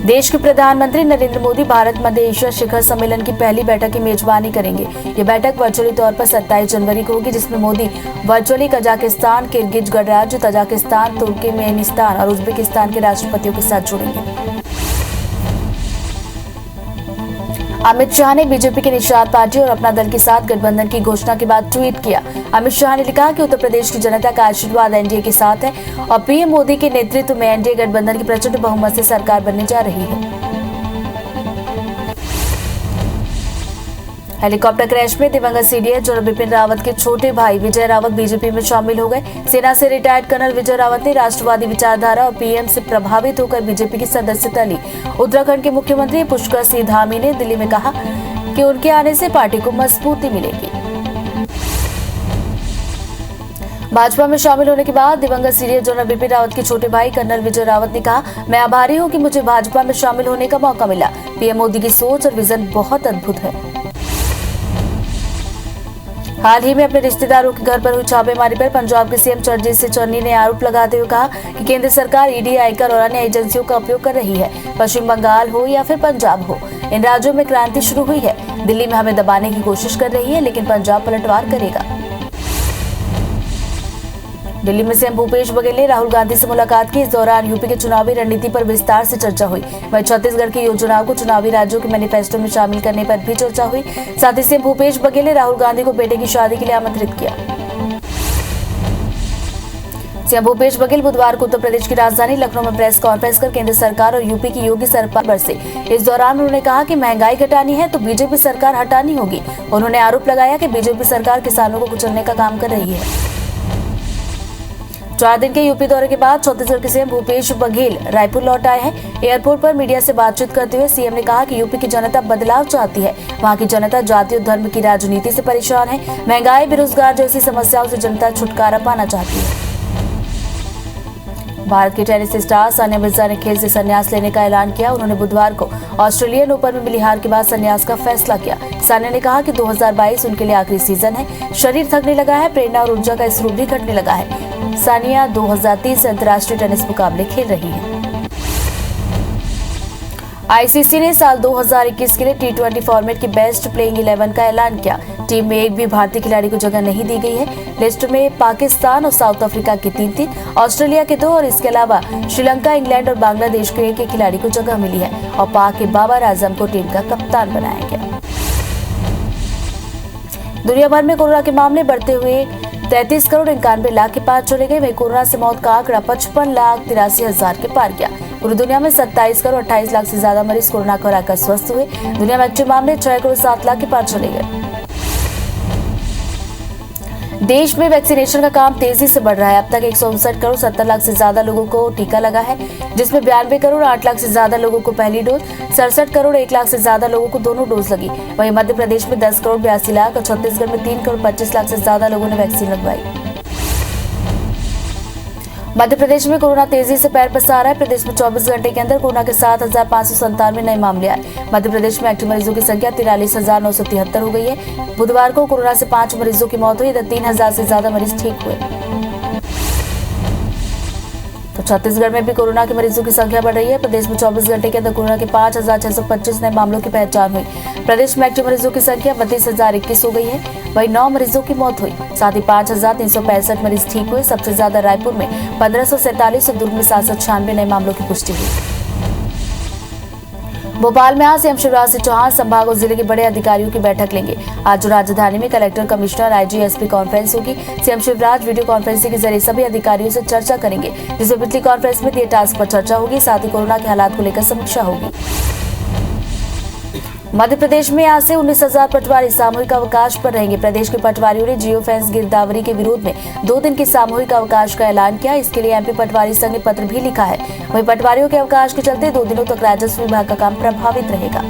देश के प्रधानमंत्री नरेंद्र मोदी भारत मध्य एशिया शिखर सम्मेलन की पहली बैठक की मेजबानी करेंगे। ये बैठक वर्चुअली तौर पर 27 जनवरी को होगी, जिसमें मोदी वर्चुअली कजाकिस्तान, किर्गिज गणराज्य, तजाकिस्तान, तुर्कमेनिस्तान और उज्बेकिस्तान के राष्ट्रपतियों के साथ जुड़ेंगे। अमित शाह ने बीजेपी की निषाद पार्टी और अपना दल के साथ गठबंधन की घोषणा के बाद ट्वीट किया। अमित शाह ने लिखा कि उत्तर प्रदेश की जनता का आशीर्वाद एनडीए के साथ है और पीएम मोदी के नेतृत्व में एनडीए गठबंधन की प्रचंड बहुमत से सरकार बनने जा रही है। हेलीकॉप्टर क्रैश में दिवंगत सीडीएस जनरल बिपिन रावत के छोटे भाई विजय रावत बीजेपी में शामिल हो गए। सेना से रिटायर्ड कर्नल विजय रावत ने राष्ट्रवादी विचारधारा और पीएम से प्रभावित होकर बीजेपी की सदस्यता ली। उत्तराखंड के मुख्यमंत्री पुष्कर सिंह धामी ने दिल्ली में कहा कि उनके आने से पार्टी को मजबूती मिलेगी। भाजपा में शामिल होने के बाद दिवंगत सीडीएस जनरल बिपिन रावत के छोटे भाई कर्नल विजय रावत ने कहा, मैं आभारी हूं कि मुझे भाजपा में शामिल होने का मौका मिला। पीएम मोदी की सोच और विजन बहुत अद्भुत है। हाल ही में अपने रिश्तेदारों के घर पर हुई छापेमारी पर पंजाब के सीएम चरणजीत सिंह चन्नी ने आरोप लगाते हुए कहा कि केंद्र सरकार ईडी, आयकर और अन्य एजेंसियों का उपयोग कर रही है। पश्चिम बंगाल हो या फिर पंजाब हो, इन राज्यों में क्रांति शुरू हुई है। दिल्ली में हमें दबाने की कोशिश कर रही है, लेकिन पंजाब पलटवार करेगा। दिल्ली में सीएम भूपेश बघेल ने राहुल गांधी से मुलाकात की। इस दौरान यूपी के चुनावी रणनीति पर विस्तार से चर्चा हुई। वहीं छत्तीसगढ़ की योजनाओं को चुनावी राज्यों के मैनिफेस्टो में शामिल करने पर भी चर्चा हुई। साथ ही सीएम भूपेश बघेल ने राहुल गांधी को बेटे की शादी के लिए आमंत्रित किया। सीएम भूपेश बघेल बुधवार को उत्तर प्रदेश की राजधानी लखनऊ में प्रेस कॉन्फ्रेंस कर केंद्र सरकार और यूपी की योगी सरकार बरसे। इस दौरान उन्होंने कहा कि महंगाई घटानी है तो बीजेपी सरकार हटानी होगी। उन्होंने आरोप लगाया कि बीजेपी सरकार किसानों को कुचलने का काम कर रही है। 4 दिन के यूपी दौरे के बाद छत्तीसगढ़ के सीएम भूपेश बघेल रायपुर लौट आए हैं। एयरपोर्ट पर मीडिया से बातचीत करते हुए सीएम ने कहा कि यूपी की जनता बदलाव चाहती है। वहां की जनता जाति और धर्म की राजनीति से परेशान है। महंगाई, बेरोजगार जैसी समस्याओं से जनता छुटकारा पाना चाहती है। भारत के टेनिस स्टार सानिया मिर्जा ने खेल से संन्यास लेने का ऐलान किया। उन्होंने बुधवार को ऑस्ट्रेलियन ओपन में मिली हार के बाद संन्यास का फैसला किया। सानिया ने कहा कि 2022 उनके लिए आखिरी सीजन है। शरीर थकने लगा है, प्रेरणा और ऊर्जा का स्रोत भी घटने लगा है। सानिया 2003 से अंतर्राष्ट्रीय टेनिस मुकाबले खेल रही है। आईसीसी ने साल 2021 के लिए T20 फॉर्मेट की बेस्ट प्लेइंग 11 का ऐलान किया। टीम में एक भी भारतीय खिलाड़ी को जगह नहीं दी गई है। लिस्ट में पाकिस्तान और साउथ अफ्रीका के 3-3, ऑस्ट्रेलिया के 2 और इसके अलावा श्रीलंका, इंग्लैंड और बांग्लादेश के एक खिलाड़ी को जगह मिली है और पाक के बाबर आजम को टीम का कप्तान बनाया गया। दुनिया भर में कोरोना के मामले बढ़ते हुए 33 करोड़ 91 लाख के पार चले गए। वहीं कोरोना से मौत का आंकड़ा 55,83,000 के पार गया। पूरी दुनिया में 27 करोड़ 28 लाख से ज्यादा मरीज कोरोना को हराकर स्वस्थ हुए। दुनिया में एक्टिव मामले 6 करोड़ 7 लाख के पार चले गए। देश में वैक्सीनेशन का काम तेजी से बढ़ रहा है। अब तक 159 करोड़ 70 लाख से ज्यादा लोगों को टीका लगा है, जिसमें 92 करोड़ 8 लाख से ज्यादा लोगों को पहली डोज, 67 करोड़ 1 लाख से ज्यादा लोगों को दोनों डोज लगी। वहीं मध्य प्रदेश में 10 करोड़ 82 लाख और छत्तीसगढ़ में 3 करोड़ 25 लाख से ज्यादा लोगों ने वैक्सीन लगवाई। मध्य प्रदेश में कोरोना तेजी से पैर पसार है। प्रदेश में 24 घंटे के अंदर कोरोना के 7,597 नए मामले आए। मध्य प्रदेश में एक्टिव मरीजों की संख्या 43,973 हो गई है। बुधवार को कोरोना से 5 मरीजों की मौत हुई। 3,000 से ज्यादा मरीज ठीक हुए। तो छत्तीसगढ़ में भी कोरोना के मरीजों की संख्या बढ़ रही है। प्रदेश में 24 घंटे के अंदर कोरोना के 5,625 नए मामलों की पहचान हुई। प्रदेश में एक्टिव मरीजों की संख्या 32,021 हो गई है। वहीं 9 मरीजों की मौत हुई। साथ ही 5,365 मरीज ठीक हुए। सबसे ज्यादा रायपुर में 1547 और दुर्ग में 796 नए मामलों की पुष्टि हुई। भोपाल में आज सीएम शिवराज सिंह चौहान संभाग और जिले के बड़े अधिकारियों की बैठक लेंगे। आज राजधानी में collector, commissioner, IG, SP conference होगी। सीएम शिवराज वीडियो कॉन्फ्रेंसिंग के जरिए सभी अधिकारियों से चर्चा करेंगे, जिसमें पिछली कॉन्फ्रेंस में दिए टास्क पर चर्चा होगी। साथ ही कोरोना के हालात को लेकर समीक्षा होगी। मध्य प्रदेश में आज से 19,000 पटवारी सामूहिक अवकाश पर रहेंगे। प्रदेश के पटवारियों ने जियो फेंस गिरदावरी के विरोध में 2 दिन के सामूहिक अवकाश का ऐलान किया। इसके लिए एमपी पटवारी संघ ने पत्र भी लिखा है। वहीं पटवारियों के अवकाश के चलते 2 दिनों तक राजस्व विभाग का काम प्रभावित रहेगा।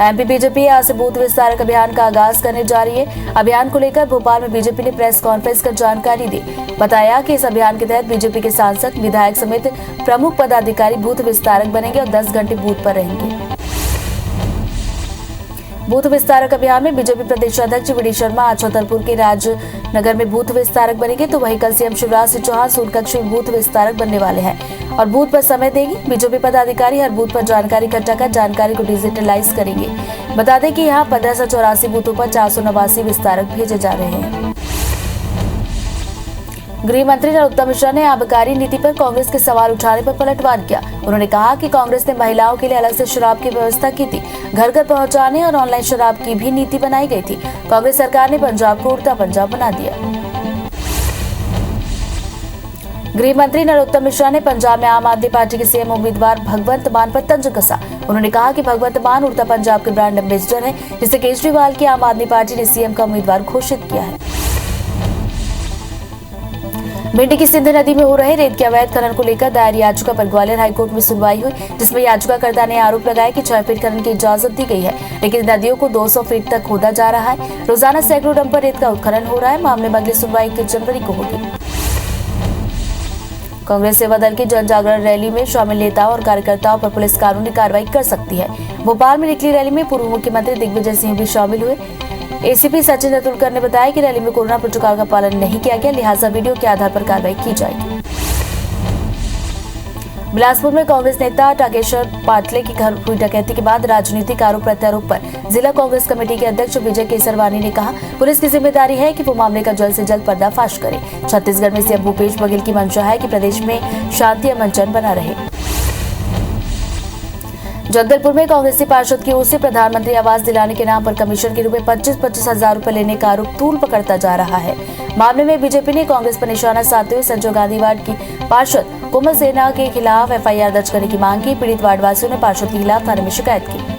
एमपी बीजेपी आज से बूथ विस्तारक अभियान का आगाज करने जा रही है। अभियान को लेकर भोपाल में बीजेपी ने प्रेस कॉन्फ्रेंस कर जानकारी दी। बताया कि इस अभियान के तहत बीजेपी के सांसद, विधायक समेत प्रमुख पदाधिकारी बूथ विस्तारक बनेंगे और 10 घंटे बूथ पर रहेंगे। बूथ विस्तारक अभियान में बीजेपी प्रदेश अध्यक्ष वी.डी. शर्मा आज छतरपुर के राजनगर में बूथ विस्तारक बनेंगे, तो वहीं कल सीएम शिवराज सिंह चौहान सोनकच्छ में बूथ विस्तारक बनने वाले हैं और बूथ पर समय देंगे। बीजेपी पदाधिकारी हर बूथ पर जानकारी इकट्ठा कर जानकारी को डिजिटलाइज करेंगे। बता दें कि यहाँ 1584 बूथों पर 489 विस्तारक भेजे जा रहे हैं। गृह मंत्री नरोत्तम मिश्रा ने आबकारी नीति पर कांग्रेस के सवाल उठाने पर पलटवार किया। उन्होंने कहा कि कांग्रेस ने महिलाओं के लिए अलग से शराब की व्यवस्था की थी, घर घर पहुंचाने और ऑनलाइन शराब की भी नीति बनाई गई थी। कांग्रेस सरकार ने पंजाब को उड़ता पंजाब बना दिया। गृह मंत्री नरोत्तम मिश्रा ने पंजाब में आम आदमी पार्टी के सीएम उम्मीदवार भगवंत मान पर तंज कसा। उन्होंने कहा कि भगवंत मान उड़ता पंजाब के ब्रांड एम्बेसडर है, जिसे केजरीवाल की आम आदमी पार्टी ने सीएम का उम्मीदवार घोषित किया है। भिंडी की सिंध नदी में हो रहे रेत के अवैध खनन को लेकर दायर याचिका पर ग्वालियर हाईकोर्ट में सुनवाई हुई, जिसमें याचिकाकर्ता ने आरोप लगाया कि 6 फीट खनन की इजाजत दी गई है, लेकिन नदियों को 200 फीट तक खोदा जा रहा है। रोजाना सैकड़ों डंपर रेत का उत्खनन हो रहा है। मामले में अगली सुनवाई 21 जनवरी को होगी। कांग्रेस सेवा दल की जन जागरण रैली में शामिल नेताओं और कार्यकर्ताओं पर पुलिस कानूनी कार्रवाई कर सकती है। भोपाल में निकली रैली में पूर्व मुख्यमंत्री दिग्विजय सिंह भी शामिल हुए। एसीपी सचिन अतुलकर ने बताया कि रैली में कोरोना प्रोटोकॉल का पालन नहीं किया गया, लिहाजा वीडियो के आधार पर कार्रवाई की जाएगी। बिलासपुर में कांग्रेस नेता टाकेश्वर पाटले की घर हुई डकैती के बाद राजनीतिक आरोप प्रत्यारोप पर जिला कांग्रेस कमेटी के अध्यक्ष विजय केसरवानी ने कहा, पुलिस की जिम्मेदारी है कि वो मामले का जल्द से जल्द पर्दाफाश करे। छत्तीसगढ़ में सीएम भूपेश बघेल की मंशा है कि प्रदेश में शांति अमन बना रहे। जगदलपुर में कांग्रेसी पार्षद की ओर से प्रधानमंत्री आवास दिलाने के नाम पर कमीशन के रूप में 25-25 हजार रुपए लेने का आरोप तूल पकड़ता जा रहा है। मामले में बीजेपी ने कांग्रेस पर निशाना साधते हुए संजय गांधी वार्ड की पार्षद कोमल सेना के खिलाफ एफआईआर दर्ज करने की मांग की। पीड़ित वार्डवासियों ने पार्षद के खिलाफ थाने में शिकायत की।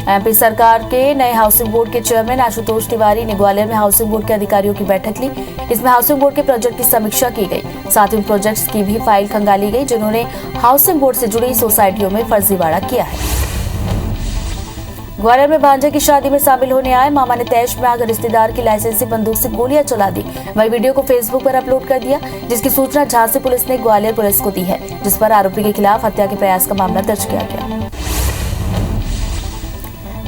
एमपी सरकार के नए हाउसिंग बोर्ड के चेयरमैन आशुतोष तिवारी ने ग्वालियर में हाउसिंग बोर्ड के अधिकारियों की बैठक ली। इसमें हाउसिंग बोर्ड के प्रोजेक्ट की समीक्षा की गई, साथ ही उन प्रोजेक्ट्स की भी फाइल खंगाली गई जिन्होंने हाउसिंग बोर्ड से जुड़ी सोसाइटियों में फर्जीवाड़ा किया है। ग्वालियर में भांजे की शादी में शामिल होने आए मामा ने तैश में आकर रिश्तेदार की लाइसेंसी बंदूक से गोलियां चला दी। वही वीडियो को फेसबुक पर अपलोड कर दिया, जिसकी सूचना झांसी पुलिस ने ग्वालियर पुलिस को दी है, जिस पर आरोपी के खिलाफ हत्या के प्रयास का मामला दर्ज किया गया।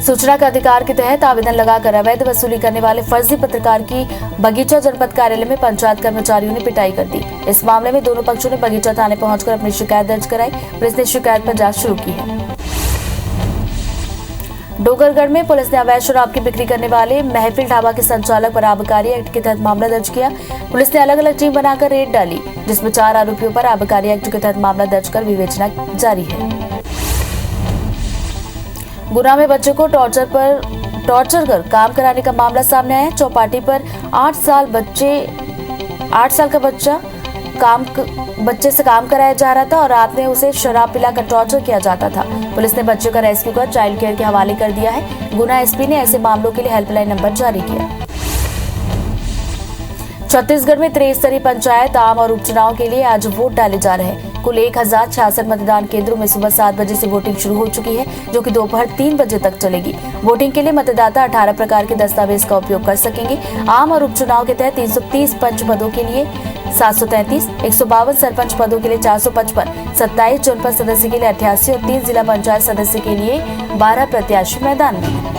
सूचना के अधिकार के तहत आवेदन लगाकर अवैध वसूली करने वाले फर्जी पत्रकार की बगीचा जनपद कार्यालय में पंचायत कर्मचारियों ने पिटाई कर दी। इस मामले में दोनों पक्षों ने बगीचा थाने पहुंचकर अपनी शिकायत दर्ज कराई। पुलिस ने शिकायत पर जांच शुरू की है। डोगरगढ़ में पुलिस ने अवैध शराब की बिक्री करने वाले महफिल ढाबा के संचालक पर आबकारी एक्ट के तहत मामला दर्ज किया। पुलिस ने अलग अलग टीम बनाकर रेड डाली, जिसमें 4 आरोपियों पर आबकारी एक्ट के तहत मामला दर्ज कर विवेचना जारी है। गुना में बच्चे को टॉर्चर कर काम कराने का मामला सामने आया है। चौपाटी पर 8 साल का बच्चे से काम कराया जा रहा था और रात में उसे शराब पिलाकर टॉर्चर किया जाता था। पुलिस ने बच्चे का रेस्क्यू कर चाइल्ड केयर के हवाले कर दिया है। गुना एसपी ने ऐसे मामलों के लिए हेल्पलाइन नंबर जारी किया। छत्तीसगढ़ में त्रिस्तरीय पंचायत आम और उपचुनाव के लिए आज वोट डाले जा रहे हैं। कुल 1066 मतदान केंद्रों में सुबह 7 बजे से वोटिंग शुरू हो चुकी है, जो कि दोपहर 3 बजे तक चलेगी। वोटिंग के लिए मतदाता 18 प्रकार के दस्तावेज का उपयोग कर सकेंगे। आम और उपचुनाव के तहत 330 पंच पदों के लिए 733, 152 सरपंच पदों के लिए 455, 27 जनपद सदस्य के लिए 88 और 3 जिला पंचायत सदस्य के लिए 12 प्रत्याशी मैदान में।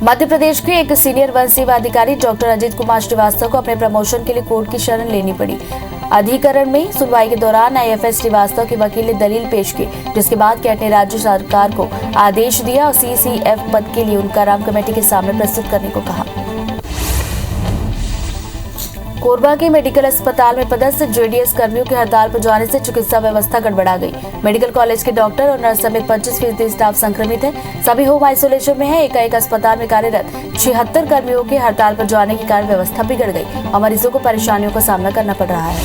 मध्य प्रदेश के एक सीनियर वन सेवा अधिकारी डॉक्टर अजीत कुमार श्रीवास्तव को अपने प्रमोशन के लिए कोर्ट की शरण लेनी पड़ी। अधिकरण में सुनवाई के दौरान आईएफएस श्रीवास्तव के वकील ने दलील पेश की, जिसके बाद कैट ने राज्य सरकार को आदेश दिया और सीसीएफ पद के लिए उनका नाम कमेटी के सामने प्रस्तुत करने को कहा। कोरबा के मेडिकल अस्पताल में पदस्थ जेडीएस कर्मियों के हड़ताल पर जाने से चिकित्सा व्यवस्था गड़बड़ा गई। मेडिकल कॉलेज के डॉक्टर और नर्स समेत 25% स्टाफ संक्रमित है। सभी होम आइसोलेशन में है। एकाएक अस्पताल में कार्यरत 76 कर्मियों के हड़ताल पर जाने के कारण व्यवस्था बिगड़ गई और मरीजों को परेशानियों का सामना करना पड़ रहा है।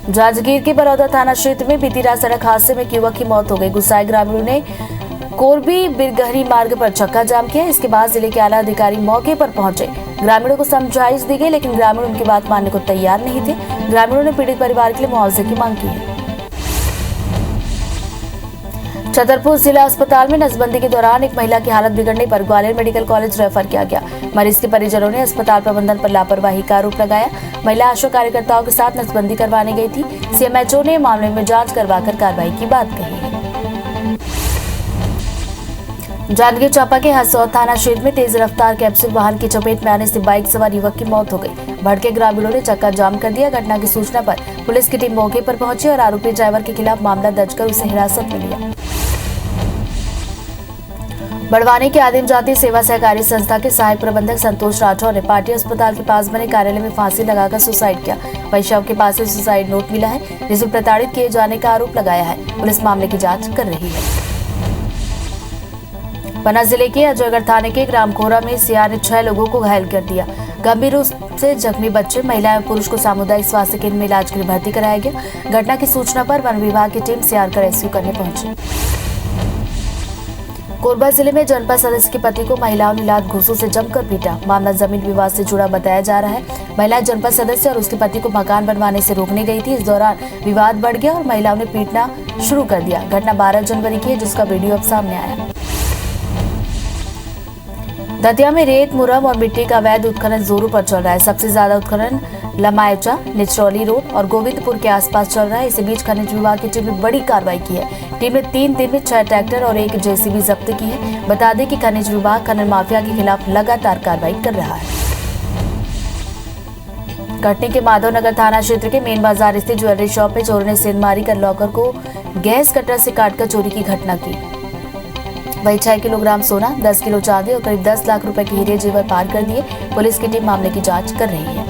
जांजगीर के बरौदा थाना क्षेत्र में बीती रात सड़क हादसे में एक युवक की मौत हो गई। गुस्साए ग्रामीणों ने कोरबी बिरगहरी मार्ग पर चक्का जाम किया। इसके बाद जिले के आला अधिकारी मौके पर पहुंचे। ग्रामीणों को समझाइश दी गई, लेकिन ग्रामीण उनकी बात मानने को तैयार नहीं थे। ग्रामीणों ने पीड़ित परिवार के लिए मुआवजे की मांग की है। छतरपुर जिला अस्पताल में नसबंदी के दौरान एक महिला की हालत बिगड़ने पर ग्वालियर मेडिकल कॉलेज रेफर किया गया। मरीज के परिजनों ने अस्पताल प्रबंधन पर लापरवाही का आरोप लगाया। महिला आशा कार्यकर्ताओं के साथ नसबंदी करवाने गई थी। सीएमएचओ ने मामले में जांच करवाकर कार्रवाई की बात कही है। जांजगीर चांपा के हसौद थाना क्षेत्र में तेज रफ्तार कैप्सूल वाहन की चपेट में आने से बाइक सवार युवक की मौत हो गई। भड़के ग्रामीणों ने चक्का जाम कर दिया। घटना की सूचना पर पुलिस की टीम मौके पर पहुंची और आरोपी ड्राइवर के खिलाफ मामला दर्ज कर उसे हिरासत में लिया। बड़वानी के आदिम जाति सेवा सहकारी संस्था के सहायक प्रबंधक संतोष राठौर ने पार्टी अस्पताल के पास बने कार्यालय में फांसी लगाकर सुसाइड किया। वहीं शव के पास से सुसाइड नोट मिला है जिसमें प्रताड़ित किए जाने का आरोप लगाया है। पुलिस मामले की जांच कर रही है। पन्ना जिले के अजयगढ़ थाने के ग्राम खोरा में सीआर ने 6 लोगों को घायल कर दिया। गंभीर रूप से जख्मी बच्चे, महिला और पुरुष को सामुदायिक स्वास्थ्य केंद्र में इलाज के लिए भर्ती कराया गया। घटना की सूचना पर वन विभाग की टीम सीआर का रेस्क्यू करने पहुंची। कोरबा जिले में जनपद सदस्य के पति को महिलाओं ने लात घूंसों से जमकर पीटा। मामला जमीन विवाद से जुड़ा बताया जा रहा है। महिला जनपद सदस्य और उसके पति को मकान बनवाने से रोकने गई थी। इस दौरान विवाद बढ़ गया और महिलाओं ने पीटना शुरू कर दिया। घटना 12 जनवरी की है जिसका वीडियो अब सामने आया। दतिया में रेत, मुरम और मिट्टी का अवैध उत्खनन जोरों पर चल रहा है। सबसे ज्यादा उत्खनन लमायचा, निचरौली रोड और गोविंदपुर के आसपास चल रहा है। इसी बीच खनिज विभाग की टीम ने बड़ी कार्रवाई की है। टीम ने 3 दिन में 6 ट्रैक्टर और 1 जेसीबी जब्त की है। बता दें कि खनिज विभाग खनन माफिया के खिलाफ लगातार कार्रवाई कर रहा है। कटनी के माधवनगर थाना क्षेत्र के मेन बाजार स्थित ज्वेलरी शॉप में चोरों ने सेंधमारी कर लॉकर को गैस कटर से काटकर चोरी की घटना की। वही 6 किलोग्राम सोना, 10 किलो चांदी और करीब 10 लाख रुपए के हीरे जेवर पार कर दिए। पुलिस की टीम मामले की जांच कर रही है।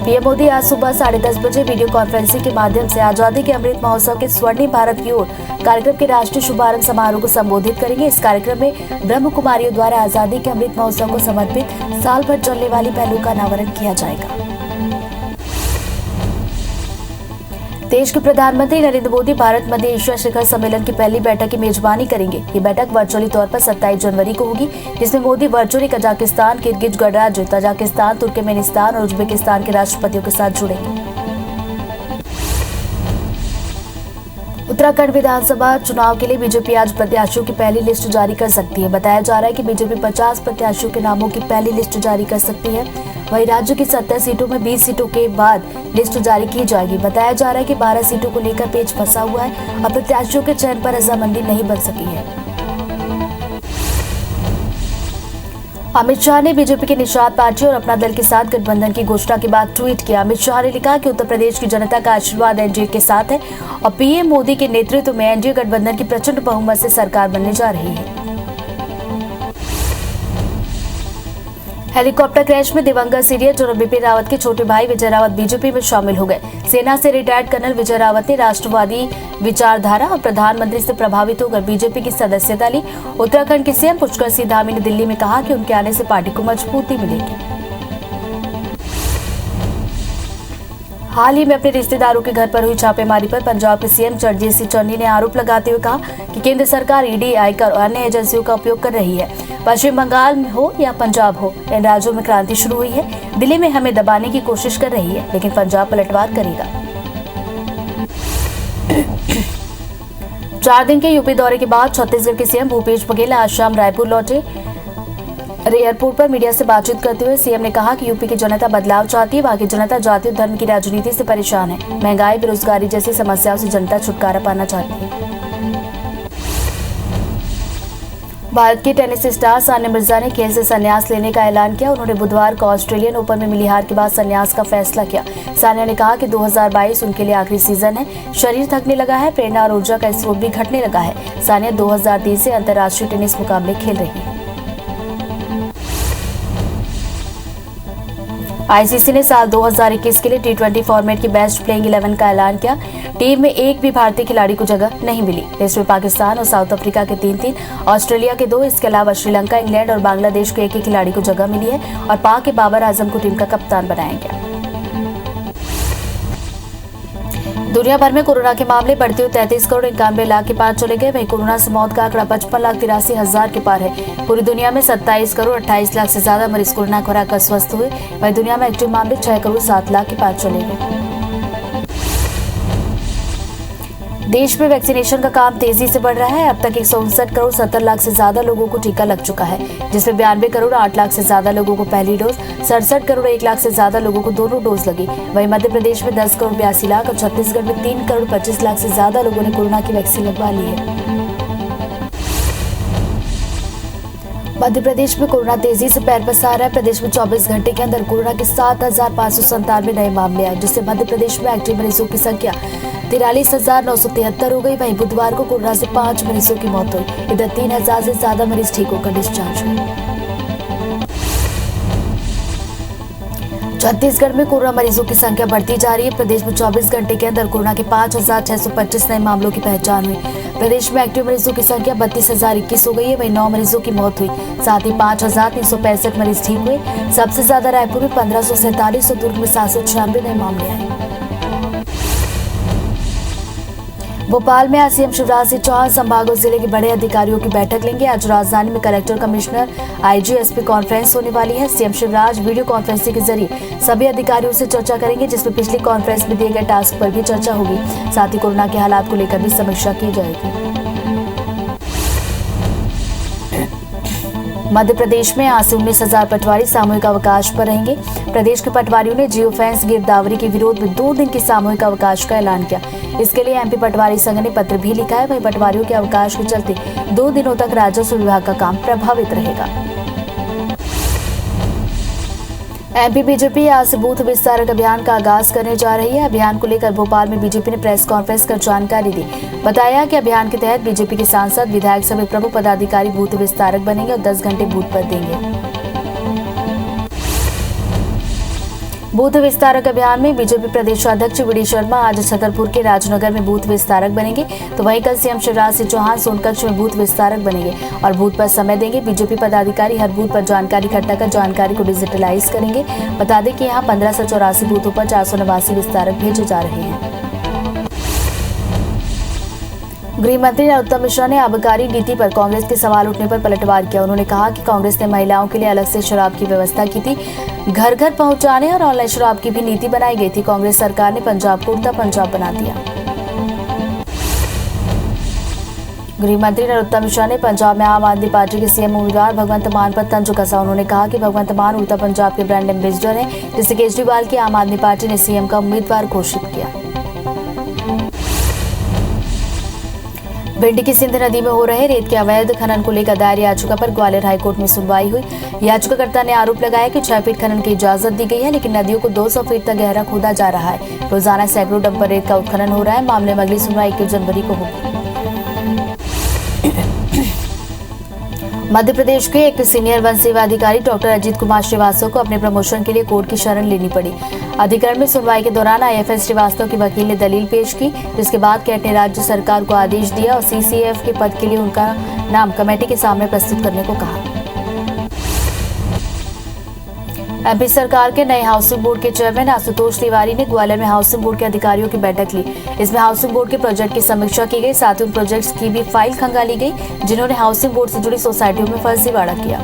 पीएम मोदी आज सुबह 10:30 बजे वीडियो कॉन्फ्रेंसिंग के माध्यम से आजादी के अमृत महोत्सव के स्वर्णिम भारत की ओर कार्यक्रम के राष्ट्रीय शुभारंभ समारोह को संबोधित करेंगे। इस कार्यक्रम में ब्रह्म कुमारियों द्वारा आजादी के अमृत महोत्सव को समर्पित साल भर चलने वाली पहलों का अनावरण किया जाएगा। देश के प्रधानमंत्री नरेंद्र मोदी भारत मध्य एशिया शिखर सम्मेलन की पहली बैठक की मेजबानी करेंगे। ये बैठक वर्चुअली तौर पर 27 जनवरी को होगी, जिसमें मोदी वर्चुअली कजाकिस्तान, किर्गिज गणराज्य, तजाकिस्तान, तुर्कमेनिस्तान और उज्बेकिस्तान के राष्ट्रपतियों के साथ जुड़ेंगे। उत्तराखंड विधानसभा चुनाव के लिए बीजेपी आज प्रत्याशियों की पहली लिस्ट जारी कर सकती है। बताया जा रहा है कि बीजेपी 50 प्रत्याशियों के नामों की पहली लिस्ट जारी कर सकती है। वहीं राज्य की 70 सीटों में 20 सीटों के बाद लिस्ट जारी की जाएगी। बताया जा रहा है कि 12 सीटों को लेकर पेच फंसा हुआ है और प्रत्याशियों के चयन पर रजामंदी नहीं बन सकी है। अमित शाह ने बीजेपी की निषाद पार्टी और अपना दल के साथ गठबंधन की घोषणा के बाद ट्वीट किया। अमित शाह ने लिखा कि उत्तर प्रदेश की जनता का आशीर्वाद एनडीए के साथ है और पीएम मोदी के नेतृत्व में एनडीए गठबंधन की प्रचंड बहुमत से सरकार बनने जा रही है। हेलीकॉप्टर क्रैश में दिवंगत सीनियर जनरल बिपिन रावत के छोटे भाई विजय रावत बीजेपी में शामिल हो गए। सेना से रिटायर्ड कर्नल विजय रावत ने राष्ट्रवादी विचारधारा और प्रधानमंत्री से प्रभावित होकर बीजेपी की सदस्यता ली। उत्तराखंड के सीएम पुष्कर सिंह धामी ने दिल्ली में कहा कि उनके आने से पार्टी को मजबूती मिलेगी। हाल ही में अपने रिश्तेदारों के घर पर हुई छापेमारी पर पंजाब के सीएम चरणजीत सिंह चन्नी ने आरोप लगाते हुए कहा कि केंद्र सरकार ईडी, आयकर और अन्य एजेंसियों का उपयोग कर रही है। पश्चिम बंगाल में हो या पंजाब हो, इन राज्यों में क्रांति शुरू हुई है। दिल्ली में हमें दबाने की कोशिश कर रही है, लेकिन पंजाब पलटवार करेगा। 4 दिन के यूपी दौरे के बाद छत्तीसगढ़ के सीएम भूपेश बघेल आज शाम रायपुर लौटे। एयरपोर्ट पर मीडिया से बातचीत करते हुए सीएम ने कहा कि यूपी की जनता बदलाव चाहती है। वहां की जनता जाति और धर्म की राजनीति से परेशान है। महंगाई, बेरोजगारी जैसी समस्याओं से जनता छुटकारा पाना चाहती है। भारत की टेनिस स्टार सानिया मिर्जा ने खेल से संन्यास लेने का ऐलान किया। उन्होंने बुधवार को ऑस्ट्रेलियन ओपन में मिली हार के बाद संन्यास का फैसला किया। सानिया ने कहा कि 2022 उनके लिए आखिरी सीजन है। शरीर थकने लगा है, प्रेरणा और ऊर्जा का स्रोत भी घटने लगा है। सानिया 2003 से अंतर्राष्ट्रीय टेनिस मुकाबले खेल रही है। आईसीसी ने साल 2021 के लिए T20 फॉर्मेट की बेस्ट प्लेइंग 11 का ऐलान किया। टीम में एक भी भारतीय खिलाड़ी को जगह नहीं मिली। लिस्ट में पाकिस्तान और साउथ अफ्रीका के 3-3, ऑस्ट्रेलिया के 2, इसके अलावा श्रीलंका, इंग्लैंड और बांग्लादेश के एक खिलाड़ी को जगह मिली है और पाक के बाबर आजम को टीम का कप्तान बनाया गया। दुनिया भर में कोरोना के मामले बढ़ते हुए 33 करोड़ 91 लाख के पार चले गए। वहीं कोरोना से मौत का आंकड़ा 55,83,000 के पार है। पूरी दुनिया में 27 करोड़ 28 लाख से ज्यादा मरीज कोरोना को हराकर स्वस्थ हुए। वहीं दुनिया में एक्टिव मामले 6 करोड़ 7 लाख के पार चले गए। देश में वैक्सीनेशन का काम तेजी से बढ़ रहा है। अब तक 159 करोड़ 70 लाख से ज्यादा लोगों को टीका लग चुका है, जिसमें 92 करोड़ 8 लाख से ज्यादा लोगों को पहली डोज, 67 करोड़ 1 लाख से ज्यादा लोगों को दोनों डोज लगी। वहीं मध्य प्रदेश में 10 करोड़ 82 लाख और छत्तीसगढ़ में 3 करोड़ 25 लाख से ज्यादा लोगों ने कोरोना की वैक्सीन लगवा ली है। मध्य प्रदेश में कोरोना तेजी से पैर पसार रहा है। प्रदेश में 24 घंटे के अंदर कोरोना के 7,597 नए मामले आए, जिससे मध्य प्रदेश में एक्टिव मरीजों की संख्या 43,973 हो गई। वहीं बुधवार को कोरोना से 5 मरीजों की मौत हुई। इधर 3,000 से ज्यादा मरीज ठीक होकर डिस्चार्ज हुए। छत्तीसगढ़ में कोरोना मरीजों की संख्या बढ़ती जा रही है। प्रदेश में 24 घंटे के अंदर कोरोना के 5,625 नए मामलों की पहचान हुई। प्रदेश में एक्टिव मरीजों की संख्या 32,021 हो गई है। वहीं 9 मरीजों की मौत हुई। साथ ही 5,365 मरीज ठीक हुए। सबसे ज्यादा रायपुर में 1,547 और दुर्ग में 796 नए मामले आए। भोपाल में आज सीएम शिवराज सिंह चौहान संभागों जिले के बड़े अधिकारियों की बैठक लेंगे। आज राजधानी में collector, commissioner, IG, SP conference होने वाली है। सीएम शिवराज वीडियो कॉन्फ्रेंसिंग के जरिए सभी अधिकारियों से चर्चा करेंगे, जिसमें पिछली कॉन्फ्रेंस में दिए गए टास्क पर भी चर्चा होगी। साथ ही कोरोना के हालात को लेकर भी समीक्षा की जाएगी। मध्य प्रदेश में आज से 19,000 पटवारी सामूहिक अवकाश पर रहेंगे। प्रदेश के पटवारियों ने जियो फेंस गिरदावरी के विरोध में 2 दिन के सामूहिक अवकाश का ऐलान किया। इसके लिए एमपी पटवारी संघ ने पत्र भी लिखा है। वहीं पटवारियों के अवकाश के चलते 2 दिनों तक राजस्व विभाग का काम प्रभावित रहेगा। एमपी बीजेपी आज से बूथ विस्तारक अभियान का आगाज करने जा रही है। अभियान को लेकर भोपाल में बीजेपी ने प्रेस कॉन्फ्रेंस कर जानकारी दी। बताया कि अभियान के तहत बीजेपी के सांसद, विधायक समेत प्रमुख पदाधिकारी बूथ विस्तारक बनेंगे और 10 घंटे बूथ पर देंगे। बूथ विस्तारक अभियान में बीजेपी प्रदेशाध्यक्ष वी डी शर्मा आज छतरपुर के राजनगर में बूथ विस्तारक बनेंगे, तो वहीं कल सीएम शिवराज सिंह चौहान सोनकच्छ में बूथ विस्तारक बनेंगे और बूथ पर समय देंगे। बीजेपी पदाधिकारी हर बूथ पर जानकारी इकट्ठा कर जानकारी को डिजिटलाइज करेंगे। बता दें कि यहाँ 1584 बूथों पर 489 विस्तारक भेजे जा रहे हैं। गृह मंत्री नरोत्तम मिश्रा ने आबकारी नीति पर कांग्रेस के सवाल उठने पर पलटवार किया। उन्होंने कहा कि कांग्रेस ने महिलाओं के लिए अलग से शराब की व्यवस्था की थी, घर घर पहुंचाने और ऑनलाइन शराब की भी नीति बनाई गई थी। कांग्रेस सरकार ने पंजाब को उड़ता पंजाब बना दिया। गृह मंत्री नरोत्तम मिश्रा ने पंजाब में आम आदमी पार्टी के सीएम उम्मीदवार भगवंत मान पर तंज कसा। उन्होंने कहा कि भगवंत मान उड़ता पंजाब के ब्रांड एम्बेसडर हैं, जिसे केजरीवाल की आम आदमी पार्टी ने सीएम का उम्मीदवार घोषित किया। भिंड की सिंध नदी में हो रहे रेत के अवैध खनन को लेकर दायर याचिका पर ग्वालियर हाईकोर्ट में सुनवाई हुई। याचिकाकर्ता ने आरोप लगाया कि 6 फीट खनन की इजाजत दी गई है, लेकिन नदियों को 200 फीट तक गहरा खोदा जा रहा है। रोजाना सैकड़ों डंपर रेत का उत्खनन हो रहा है। मामले में अगली सुनवाई 21 जनवरी को होगी। मध्य प्रदेश के एक सीनियर वन सेवा अधिकारी डॉक्टर अजीत कुमार श्रीवास्तव को अपने प्रमोशन के लिए कोर्ट की शरण लेनी पड़ी। अधिकरण में सुनवाई के दौरान आईएफएस श्रीवास्तव के वकील ने दलील पेश की, जिसके बाद कैट ने राज्य सरकार को आदेश दिया और सीसीएफ के पद के लिए उनका नाम कमेटी के सामने प्रस्तुत करने को कहा। एमपी सरकार के नए हाउसिंग बोर्ड के चेयरमैन आशुतोष तिवारी ने ग्वालियर में हाउसिंग बोर्ड के अधिकारियों की बैठक ली। इसमें हाउसिंग बोर्ड के प्रोजेक्ट की समीक्षा की गई, साथ ही उन प्रोजेक्ट्स की भी फाइल खंगाली गई जिन्होंने हाउसिंग बोर्ड से जुड़ी सोसाइटियों में फर्जीवाड़ा किया।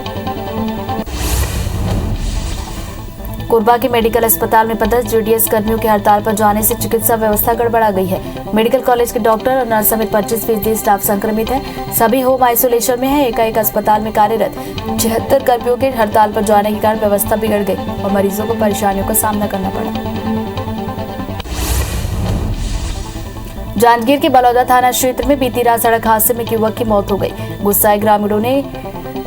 कोरबा के मेडिकल अस्पताल में पदस्थ जीडीएस कर्मियों के हड़ताल पर जाने से चिकित्सा व्यवस्था गड़बड़ा गई है। मेडिकल कॉलेज के डॉक्टर और नर्स समेत 25% स्टाफ संक्रमित है। सभी होम आइसोलेशन में है। एकाएक अस्पताल में कार्यरत 76 कर्मियों के हड़ताल पर जाने के कारण व्यवस्था बिगड़ गई और मरीजों को परेशानियों का सामना करना पड़ा। जांजगीर के बलौदा थाना क्षेत्र में बीती रात सड़क हादसे में एक युवक की मौत हो गई। गुस्साए ग्रामीणों ने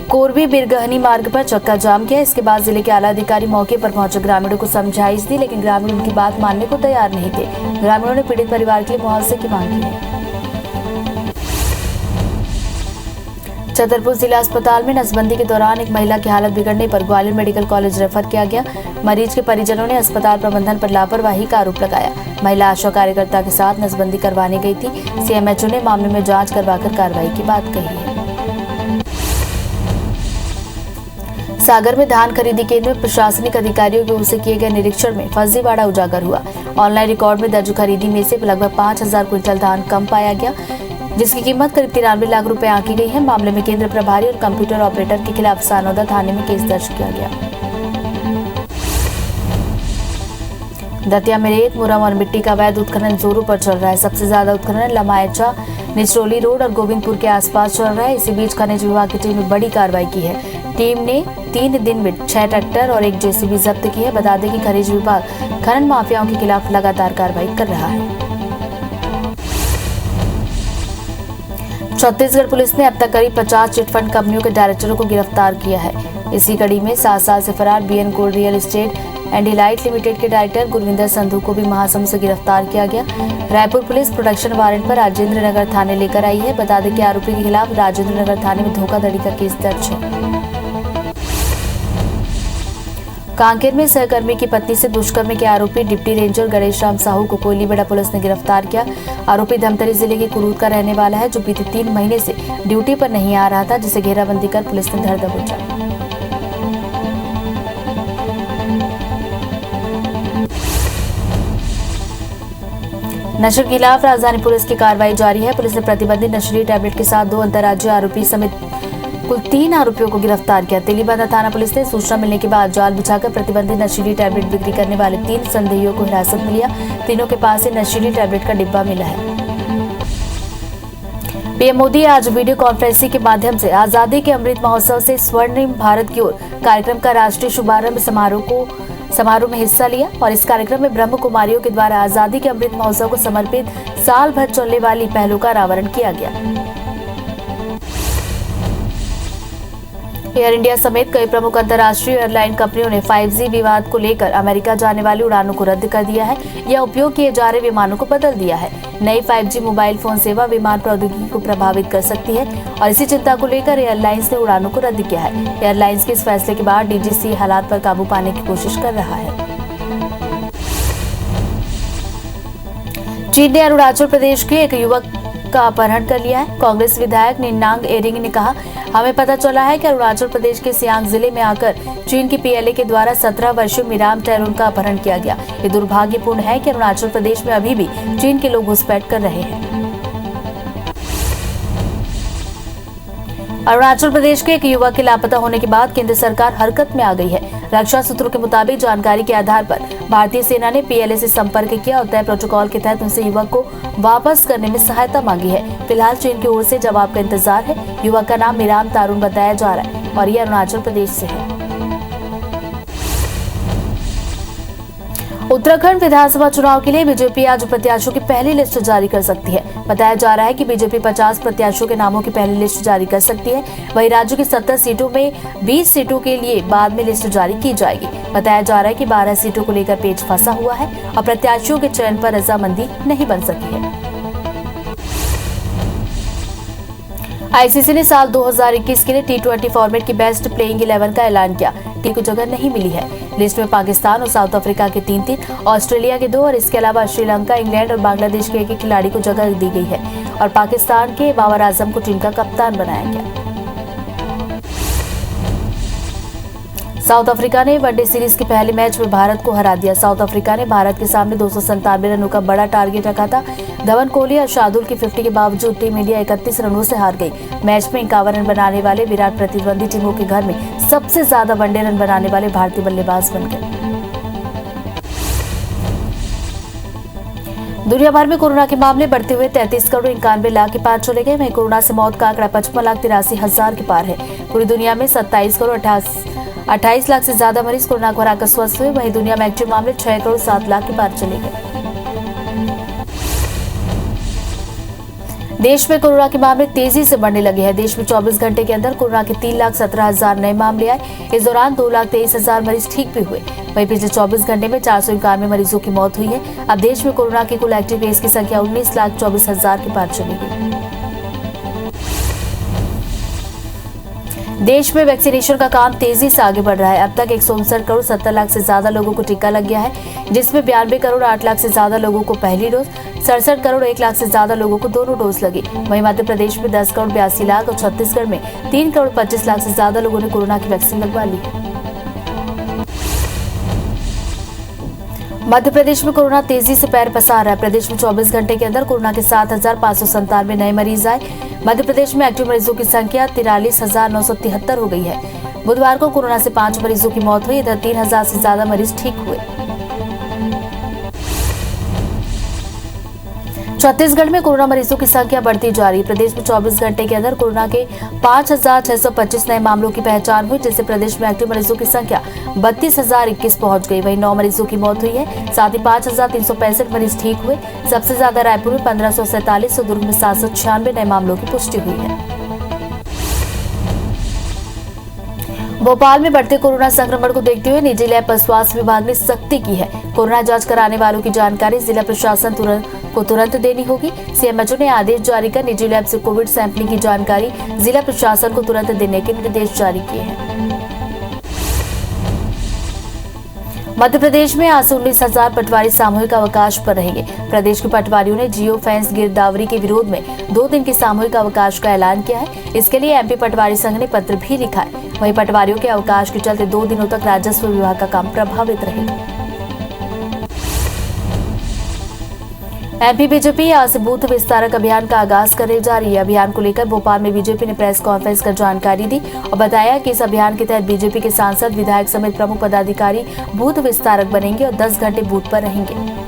कोरबी बिरगहनी मार्ग पर चक्का जाम किया। इसके बाद जिले के आला अधिकारी मौके पर पहुंचे ग्रामीणों को समझाइश दी, लेकिन ग्रामीण उनकी बात मानने को तैयार नहीं थे। ग्रामीणों ने पीड़ित परिवार के लिए मुआवजे की मांग की है। छतरपुर जिला अस्पताल में नसबंदी के दौरान एक महिला की हालत बिगड़ने पर ग्वालियर मेडिकल कॉलेज रेफर किया गया। मरीज के परिजनों ने अस्पताल प्रबंधन पर लापरवाही का आरोप लगाया। महिला आशा कार्यकर्ता के साथ नसबंदी करवाने गई थी। सीएमएचओ ने मामले में जांच करवाकर कार्रवाई की बात कही है। सागर में धान खरीदी केंद्र में प्रशासनिक अधिकारियों की ओर से किए गए निरीक्षण में फर्जीवाड़ा उजागर हुआ। ऑनलाइन रिकॉर्ड में दर्ज खरीदी में से लगभग 5,000 क्विंटल धान कम पाया गया, जिसकी कीमत करीब 93 लाख रुपए आंकी गई है। मामले में केंद्र प्रभारी और कंप्यूटर ऑपरेटर के खिलाफ सानौदा थाने में केस दर्ज किया गया। दतिया में रेत, मुरम और मिट्टी का अवैध उत्खनन जोरों पर चल रहा है। सबसे ज्यादा उत्खनन लमायचा, निचरोली रोड और गोविंदपुर के आसपास चल रहा है। इसी बीच खनिज विभाग की टीम ने बड़ी कार्रवाई की है। टीम ने 3 दिन में 6 ट्रैक्टर और 1 जेसीबी जब्त की है। बता दें कि खनिज विभाग खनन माफियाओं के खिलाफ लगातार कार्रवाई कर रहा है। छत्तीसगढ़ पुलिस ने अब तक करीब 50 चिटफंड कंपनियों के डायरेक्टरों को गिरफ्तार किया है। इसी कड़ी में 7 साल से फरार BN gold real estate and delight limited के डायरेक्टर गुरविंदर संधू को भी महासमुंद से गिरफ्तार किया गया। रायपुर पुलिस प्रोडक्शन वारंट पर राजेंद्र नगर थाने लेकर आई है। बता दें कि आरोपी के खिलाफ राजेंद्र नगर थाने में धोखाधड़ी का केस दर्ज है। कांकेर में सहकर्मी की पत्नी से दुष्कर्म के आरोपी डिप्टी रेंजर गणेश राम साहू को कोयलीबेड़ा पुलिस ने गिरफ्तार किया। आरोपी धमतरी जिले के कुरूद का रहने वाला है, जो बीते 3 महीने से ड्यूटी पर नहीं आ रहा था, जिसे घेराबंदी कर पुलिस ने धर दबोचा। नशे के खिलाफ राजधानी पुलिस की कार्रवाई जारी है। पुलिस ने प्रतिबंधित नशीली टैबलेट के साथ 2 अंतर्राज्यीय आरोपी समेत कुल 3 आरोपियों को गिरफ्तार किया। तेलीबांधा थाना पुलिस ने सूचना मिलने के बाद जाल बिछाकर प्रतिबंधित नशीली टैबलेट बिक्री करने वाले 3 संदेहियों को हिरासत में लिया। तीनों के पास से नशीली टैबलेट का डिब्बा मिला है। पीएम मोदी आज वीडियो कॉन्फ्रेंसिंग के माध्यम से आजादी के अमृत महोत्सव से स्वर्णिम भारत की ओर कार्यक्रम का राष्ट्रीय शुभारंभ समारोह में हिस्सा लिया और इस कार्यक्रम में ब्रह्म कुमारियों के द्वारा आजादी के अमृत महोत्सव को समर्पित साल भर चलने वाली पहलों का अनावरण किया गया। एयर इंडिया समेत कई प्रमुख अंतर्राष्ट्रीय एयरलाइन कंपनियों ने 5G विवाद को लेकर अमेरिका जाने वाली उड़ानों को रद्द कर दिया है या उपयोग किए जा रहे विमानों को बदल दिया है। नई 5G मोबाइल फोन सेवा विमान प्रौद्योगिकी को प्रभावित कर सकती है और इसी चिंता को लेकर एयरलाइंस ने उड़ानों को रद्द किया है। एयरलाइंस के इस फैसले के बाद डीजीसी हालात पर काबू पाने की कोशिश कर रहा है। चीन ने अरुणाचल प्रदेश के एक युवक का अपहरण कर लिया है। कांग्रेस विधायक निन्नांग एरिंग ने कहा, हमें पता चला है कि अरुणाचल प्रदेश के सियांग जिले में आकर चीन की पीएलए के द्वारा 17 वर्षीय मिराम टैरून का अपहरण किया गया। ये दुर्भाग्यपूर्ण है कि अरुणाचल प्रदेश में अभी भी चीन के लोग घुसपैठ कर रहे हैं। अरुणाचल प्रदेश के एक युवक के लापता होने के बाद केंद्र सरकार हरकत में आ गई है। रक्षा सूत्रों के मुताबिक जानकारी के आधार पर भारतीय सेना ने पीएलए से संपर्क किया और तय प्रोटोकॉल के तहत उनसे युवक को वापस करने में सहायता मांगी है। फिलहाल चीन की ओर से जवाब का इंतजार है। युवक का नाम मिराम तारून बताया जा रहा है और ये अरुणाचल प्रदेश से है। उत्तराखंड विधानसभा चुनाव के लिए बीजेपी आज प्रत्याशियों की पहली लिस्ट जारी कर सकती है। बताया जा रहा है कि बीजेपी 50 प्रत्याशियों के नामों की पहली लिस्ट जारी कर सकती है। वहीं राज्य की 70 सीटों में 20 सीटों के लिए बाद में लिस्ट जारी की जाएगी। बताया जा रहा है कि 12 सीटों को लेकर पेच फंसा हुआ है और प्रत्याशियों के चयन पर रजामंदी नहीं बन सकी है। आईसीसी ने साल 2021 के लिए T20 फॉर्मेट की बेस्ट प्लेइंग 11 का ऐलान किया। टीम को जगह नहीं मिली है। लिस्ट में पाकिस्तान और साउथ अफ्रीका के 3-3, ऑस्ट्रेलिया के 2 और इसके अलावा श्रीलंका, इंग्लैंड और बांग्लादेश के 1 खिलाड़ी को जगह दी गई है और पाकिस्तान के बाबर आजम को टीम का कप्तान बनाया गया। साउथ अफ्रीका ने वनडे सीरीज के पहले मैच में भारत को हरा दिया। साउथ अफ्रीका ने भारत के सामने 297 रनों का बड़ा टारगेट रखा था। धवन, कोहली और शार्दुल की 50 के बावजूद टीम इंडिया 31 रनों से हार गई। मैच में 51 रन बनाने वाले विराट प्रतिद्वंदी टीमों के घर में सबसे ज्यादा वनडे रन बनाने वाले भारतीय बल्लेबाज बन गए। दुनिया भर में कोरोना के मामले बढ़ते हुए 33 करोड़ 91 लाख के पार चले गए। वहीं कोरोना से मौत का आंकड़ा 55,83,000 के पार है। पूरी दुनिया में 27 करोड़ 28 लाख से ज्यादा मरीज कोरोना को हराकर स्वस्थ हुए। वहीं दुनिया में एक्टिव मामले 6 करोड़ 7 लाख के पार चले गए। देश में कोरोना के मामले तेजी से बढ़ने लगे हैं। देश में 24 घंटे के अंदर कोरोना के 3,17,000 नए मामले आए। इस दौरान 2,23,000 मरीज ठीक भी हुए। वहीं पिछले 24 घंटे में 491 मरीजों की मौत हुई है। अब देश में कोरोना के कुल एक्टिव केस की संख्या 19,24,000 के पार चली गई। देश में वैक्सीनेशन का काम तेजी से आगे बढ़ रहा है। अब तक 159 करोड़ 70 लाख से ज्यादा लोगों को टीका लग गया है, जिसमें 92 करोड़ 8 लाख से ज्यादा लोगों को पहली डोज, 67 करोड़ 1 लाख से ज्यादा लोगों को दोनों डोज लगी। वहीं मध्य प्रदेश में 10 करोड़ 82 लाख और छत्तीसगढ़ में 3 करोड़ 25 लाख से ज्यादा लोगों ने कोरोना की वैक्सीन लगवा ली। मध्य प्रदेश में कोरोना तेजी से पैर पसार रहा है। प्रदेश में 24 घंटे के अंदर कोरोना के 7,597 नए मरीज आए। मध्य प्रदेश में एक्टिव मरीजों की संख्या 43,973 हो गई है। बुधवार को कोरोना से 5 मरीजों की मौत हुई। इधर 3,000 से ज्यादा मरीज ठीक हुए। छत्तीसगढ़ में कोरोना मरीजों की संख्या बढ़ती जा रही है। प्रदेश में 24 घंटे के अंदर कोरोना के 5,625 नए मामलों की पहचान हुई, जिससे प्रदेश में एक्टिव मरीजों की संख्या 32,021 पहुंच गई। वहीं 9 मरीजों की मौत हुई है। साथ ही 5,365 मरीज ठीक हुए। सबसे ज्यादा रायपुर में 1,547 और दुर्ग में 796 नए मामलों की पुष्टि हुई है। भोपाल में बढ़ते कोरोना संक्रमण को देखते हुए निजी लैब पर स्वास्थ्य विभाग ने सख्ती की है। कोरोना जांच कराने वालों की जानकारी जिला प्रशासन को तुरंत देनी होगी। सीएमएचओ ने आदेश जारी कर निजी लैब से कोविड सैंपलिंग की जानकारी जिला प्रशासन को तुरंत देने के निर्देश जारी किए हैं। मध्य प्रदेश में आज से 19,000 पटवारी सामूहिक अवकाश पर रहेंगे। प्रदेश के पटवारियों ने जियो फेंस गिरदावरी के विरोध में 2 दिन के सामूहिक अवकाश का ऐलान किया है। इसके लिए एमपी पटवारी संघ ने पत्र भी लिखा है। वहीं पटवारियों के अवकाश के चलते 2 दिनों तक राजस्व विभाग का काम प्रभावित रहेगा। एमपी बीजेपी आज से बूथ विस्तारक अभियान का आगाज करने जा रही है। अभियान को लेकर भोपाल में बीजेपी ने प्रेस कॉन्फ्रेंस कर जानकारी दी और बताया कि इस अभियान के तहत बीजेपी के सांसद, विधायक समेत प्रमुख पदाधिकारी बूथ विस्तारक बनेंगे और 10 घंटे बूथ पर रहेंगे।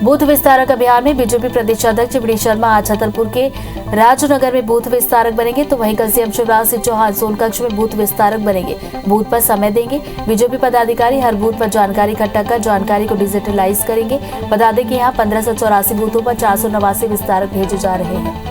बूथ विस्तारक अभियान में बीजेपी प्रदेश अध्यक्ष वी डी शर्मा आज छतरपुर के राजनगर में बूथ विस्तारक बनेंगे, तो वहीं कल सीएम शिवराज सिंह चौहान सोनकक्ष में बूथ विस्तारक बनेंगे। बूथ पर समय देंगे। बीजेपी पदाधिकारी हर बूथ पर जानकारी इकट्ठा कर जानकारी को डिजिटलाइज करेंगे। बता दें कि यहाँ 1584 बूथों पर 489 विस्तारक भेजे जा रहे हैं।